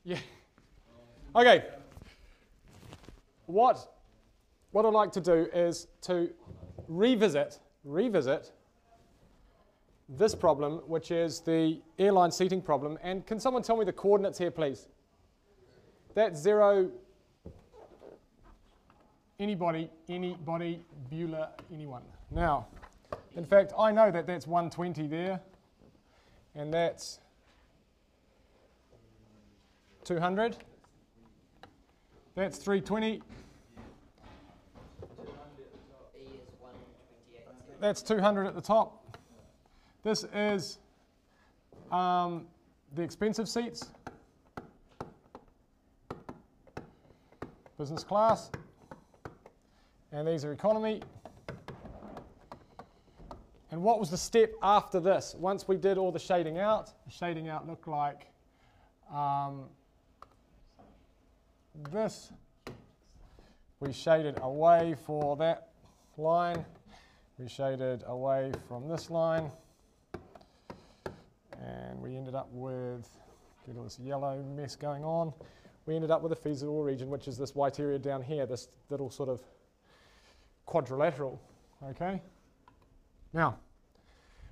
Yeah. Okay. What I'd like to do is to revisit this problem, which is the airline seating problem. And can someone tell me the coordinates here, please? That's 0, anybody, Bueller, anyone. Now, in fact, I know that that's 120 there, and that's 200. That's 320. That's 200 at the top. This is the expensive seats, business class, and these are economy. And what was the step after this? Once we did all the shading out looked like this. We shaded away for that line. We shaded away from this line. And we ended up with, get all this yellow mess going on. We ended up with a feasible region, which is this white area down here, this little sort of quadrilateral, okay? Now,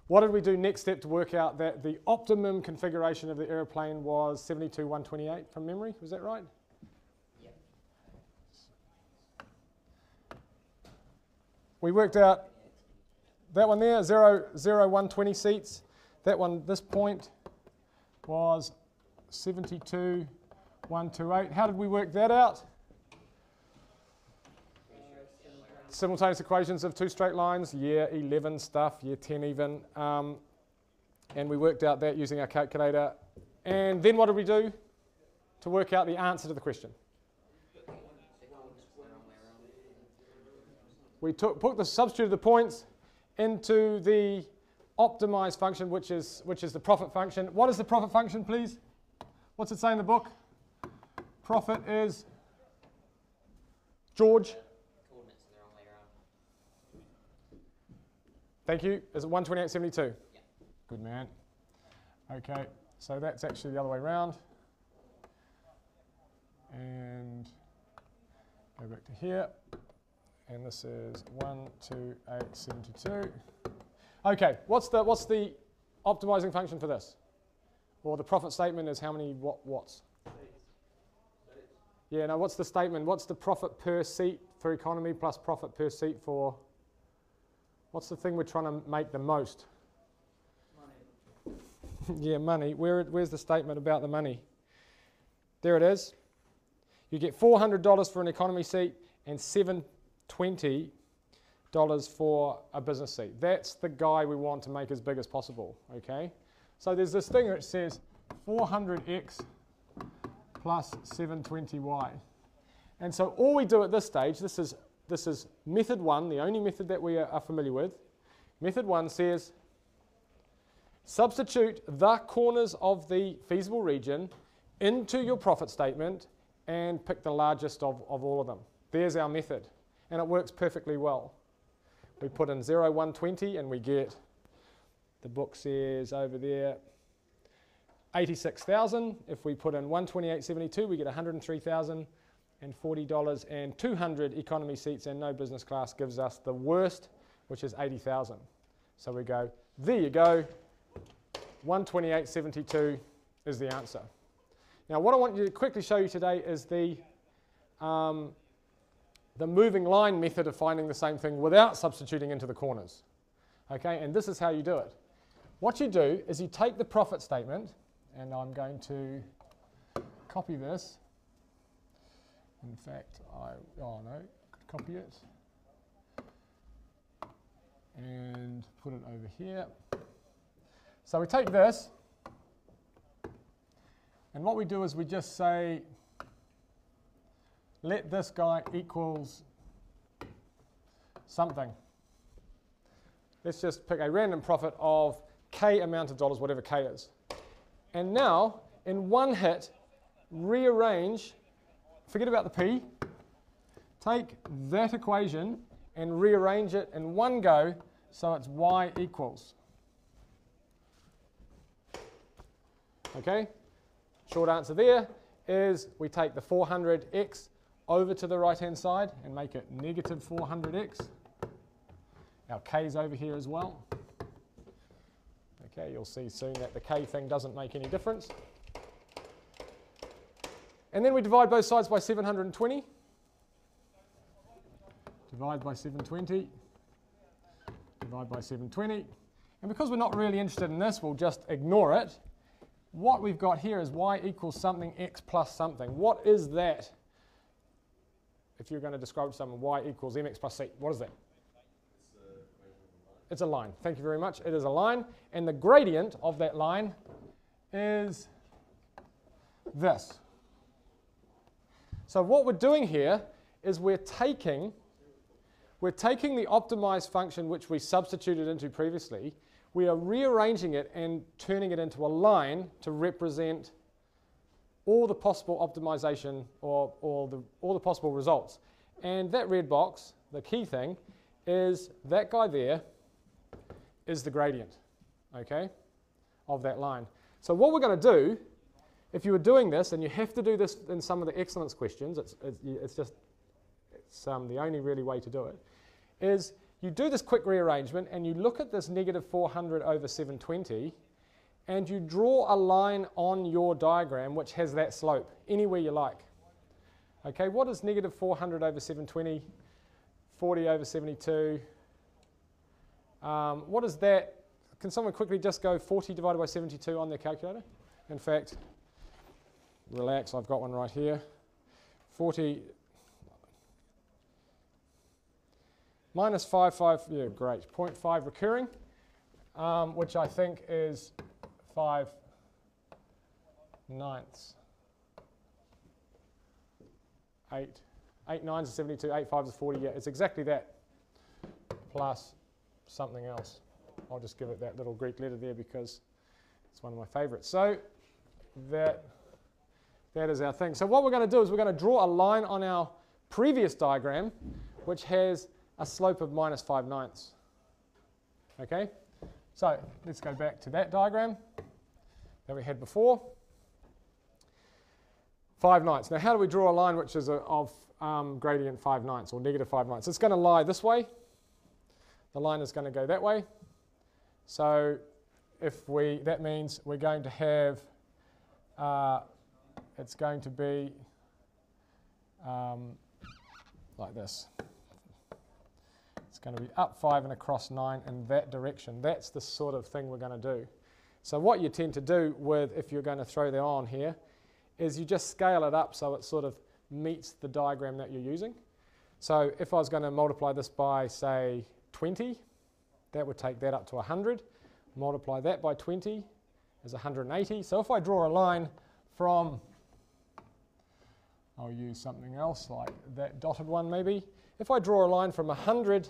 what did we do next step to work out that the optimum configuration of the aeroplane was 72,128 from memory? Was that right? Yeah. We worked out that one there, 120 seats. That one, this point, was 72,128. How did we work that out? Simultaneous equations of two straight lines, year 11 stuff, year 10 even. And we worked out that using our calculator. And then what did we do to work out the answer to the question? We substituted the points into the optimized function, which is the profit function. What is the profit function, please? What's it say in the book? Profit is George. Coordinates are the wrong way around. Thank you. Is it 128.72? Yeah. Good man. Okay, so that's actually the other way around. And go back to here. And this is 128.72. Okay, what's the optimizing function for this? Or the profit statement is how many watts? Yeah, no, what's the statement? What's the profit per seat for economy plus profit per seat for, what's the thing we're trying to make the most? Money. Yeah, money. Where's the statement about the money? There it is. You get $400 for an economy seat and $720 for a business seat. That's the guy we want to make as big as possible, okay? So there's this thing that says 400x plus 720y. And so all we do at this stage, this is method one, the only method that we are familiar with. Method one says substitute the corners of the feasible region into your profit statement and pick the largest of all of them. There's our method, and it works perfectly well. We put in 0, 120, and we get, the book says over there, 86,000. If we put in 128.72, we get $103,040, and 200 economy seats and no business class gives us the worst, which is 80,000. So we go, there you go, 128.72 is the answer. Now what I want you to quickly show you today is the moving line method of finding the same thing without substituting into the corners. Okay, and this is how you do it. What you do is you take the profit statement, and I'm going to copy this. In fact, I could copy it and put it over here. So we take this, and what we do is we just say, let this guy equals something. Let's just pick a random profit of K amount of dollars, whatever K is. And now, in one hit, rearrange, forget about the P, take that equation and rearrange it in one go so it's Y equals. Okay? Short answer there is we take the 400x over to the right-hand side and make it negative 400x. Our k's over here as well. Okay, you'll see soon that the k thing doesn't make any difference. And then we divide both sides by 720. Divide by 720. Divide by 720. And because we're not really interested in this, we'll just ignore it. What we've got here is y equals something x plus something. What is that? If you're going to describe something, y equals mx plus c, what is that? It's a line. Thank you very much. It is a line. And the gradient of that line is this. So what we're doing here is we're taking the optimized function which we substituted into previously. We are rearranging it and turning it into a line to represent all the possible optimization or all the possible results. And that red box, the key thing, is that guy there is the gradient, okay, of that line. So what we're going to do, if you were doing this, and you have to do this in some of the excellence questions, it's the only really way to do it, is you do this quick rearrangement and you look at this negative 400 over 720 and you draw a line on your diagram which has that slope anywhere you like. Okay, what is negative 400 over 720, 40 over 72? What is that? Can someone quickly just go 40 divided by 72 on their calculator? In fact, relax, I've got one right here. 40 minus 5, yeah, great, 0.5 recurring, which I think is 5/9. 8 nines is 72, 8 fives is 40, yeah, it's exactly that, plus something else. I'll just give it that little Greek letter there because it's one of my favorites. So that is our thing. So what we're going to do is we're going to draw a line on our previous diagram which has a slope of minus 5/9. Okay, so let's go back to that diagram that we had before. 5/9. Now how do we draw a line which is of gradient 5/9 or negative 5/9? It's going to lie this way. The line is going to go that way. So that means we're going to have, it's going to be like this. It's going to be up 5 and across 9 in that direction. That's the sort of thing we're going to do. So what you tend to do with, if you're going to throw that on here, is you just scale it up so it sort of meets the diagram that you're using. So if I was going to multiply this by, say, 20, that would take that up to 100. Multiply that by 20 is 180. So if I draw a line from, I'll use something else like that dotted one maybe. If I draw a line from 100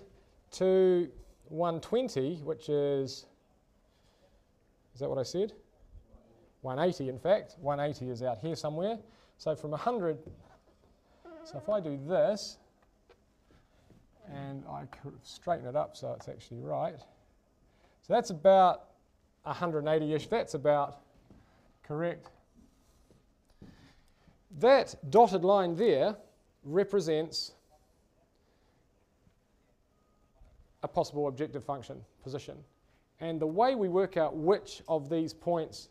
to 120, which is that what I said? 180 in fact. 180 is out here somewhere. So from 100, so if I do this, and I straighten it up so it's actually right. So that's about 180-ish. That's about correct. That dotted line there represents a possible objective function position. And the way we work out which of these points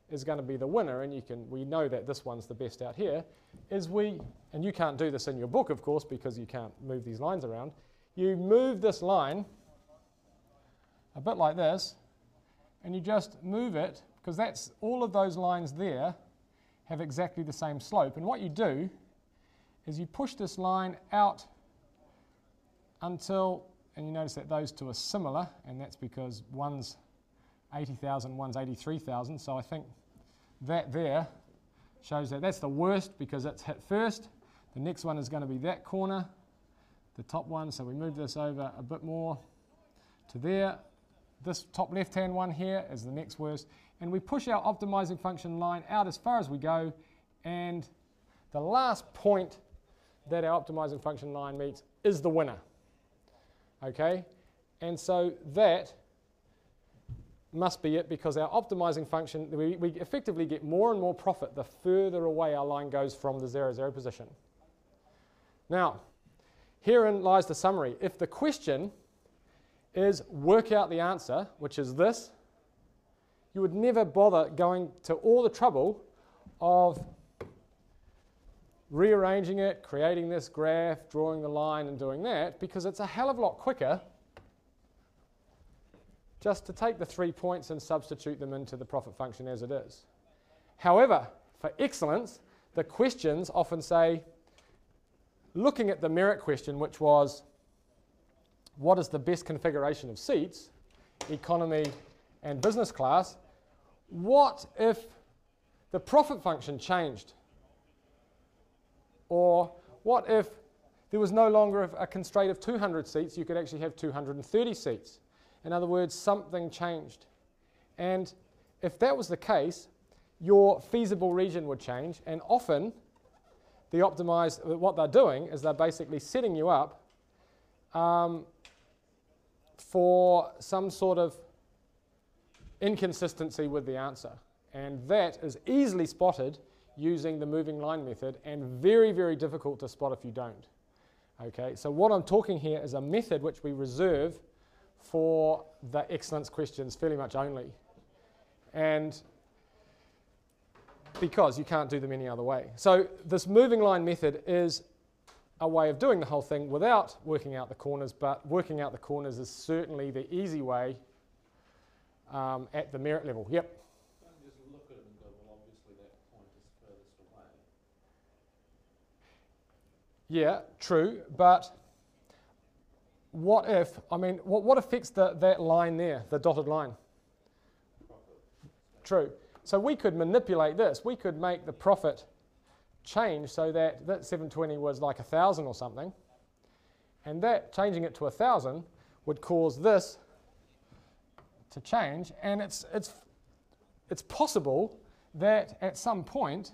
is going to be the winner, and we know that this one's the best out here, is and you can't do this in your book, of course, because you can't move these lines around. You move this line a bit like this, and you just move it, because that's all of those lines there have exactly the same slope. And what you do is you push this line out until, and you notice that those two are similar, and that's because one's 80,000, one's 83,000. So I think that there shows that that's the worst because it's hit first. The next one is going to be that corner, the top one. So we move this over a bit more to there. This top left-hand one here is the next worst. And we push our optimizing function line out as far as we go. And the last point that our optimizing function line meets is the winner. Okay? And so that must be it, because our optimizing function, we effectively get more and more profit the further away our line goes from the 0, 0 position. Now, herein lies the summary. If the question is work out the answer, which is this, you would never bother going to all the trouble of rearranging it, creating this graph, drawing the line and doing that, because it's a hell of a lot quicker just to take the 3 points and substitute them into the profit function as it is. However, for excellence, the questions often say, looking at the merit question, which was, what is the best configuration of seats, economy and business class, what if the profit function changed? Or what if there was no longer a constraint of 200 seats, you could actually have 230 seats? In other words, something changed. And if that was the case, your feasible region would change, and often the optimized, what they're doing is they're basically setting you up for some sort of inconsistency with the answer. And that is easily spotted using the moving line method, and very, very difficult to spot if you don't. Okay, so what I'm talking here is a method which we reserve for the excellence questions fairly much only. And because you can't do them any other way. So this moving line method is a way of doing the whole thing without working out the corners, but working out the corners is certainly the easy way at the merit level. Yep. Don't just look at it and go, well, obviously that point is furthest away. Yeah, true, but what if, I mean, what affects that line there, the dotted line? Profit. True. So we could manipulate this. We could make the profit change so that 720 was like 1,000 or something, and that changing it to 1,000 would cause this to change, and it's possible that at some point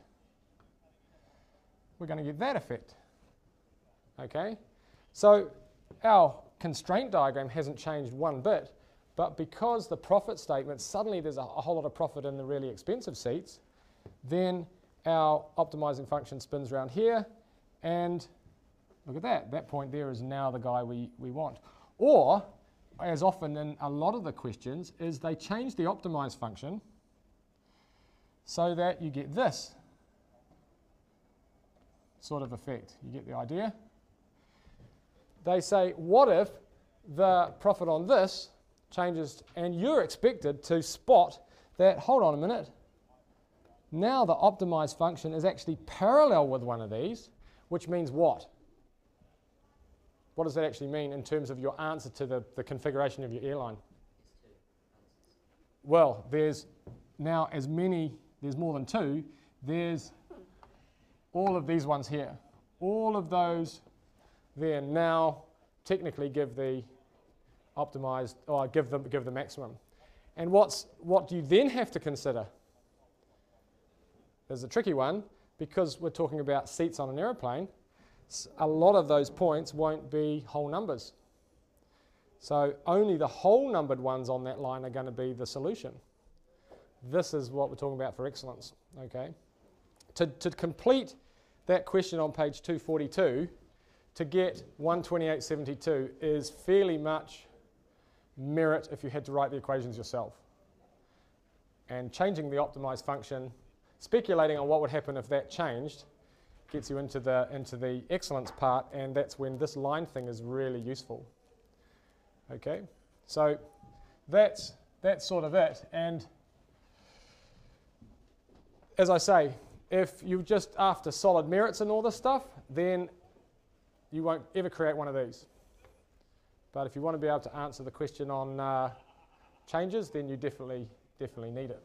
we're going to get that effect. Okay, so our constraint diagram hasn't changed one bit, but because the profit statement, suddenly there's a whole lot of profit in the really expensive seats, then our optimizing function spins around here, and look at that. That point there is now the guy we want. Or, as often in a lot of the questions, is they change the optimize function so that you get this sort of effect. You get the idea? They say, what if the profit on this changes, and you're expected to spot that, hold on a minute, now the optimized function is actually parallel with one of these, which means what? What does that actually mean in terms of your answer to the configuration of your airline? Well, there's now there's more than two. There's all of these ones here. All of those there now technically give the optimized, or give the maximum. And what do you then have to consider? There's a tricky one, because we're talking about seats on an aeroplane. A lot of those points won't be whole numbers. So only the whole numbered ones on that line are going to be the solution. This is what we're talking about for excellence. Okay. To complete that question on page 242, to get 128.72 is fairly much merit if you had to write the equations yourself. And changing the optimized function, speculating on what would happen if that changed, gets you into the excellence part, and that's when this line thing is really useful. Okay, so that's sort of it. And as I say, if you're just after solid merits and all this stuff, then you won't ever create one of these. But if you want to be able to answer the question on changes, then you definitely need it.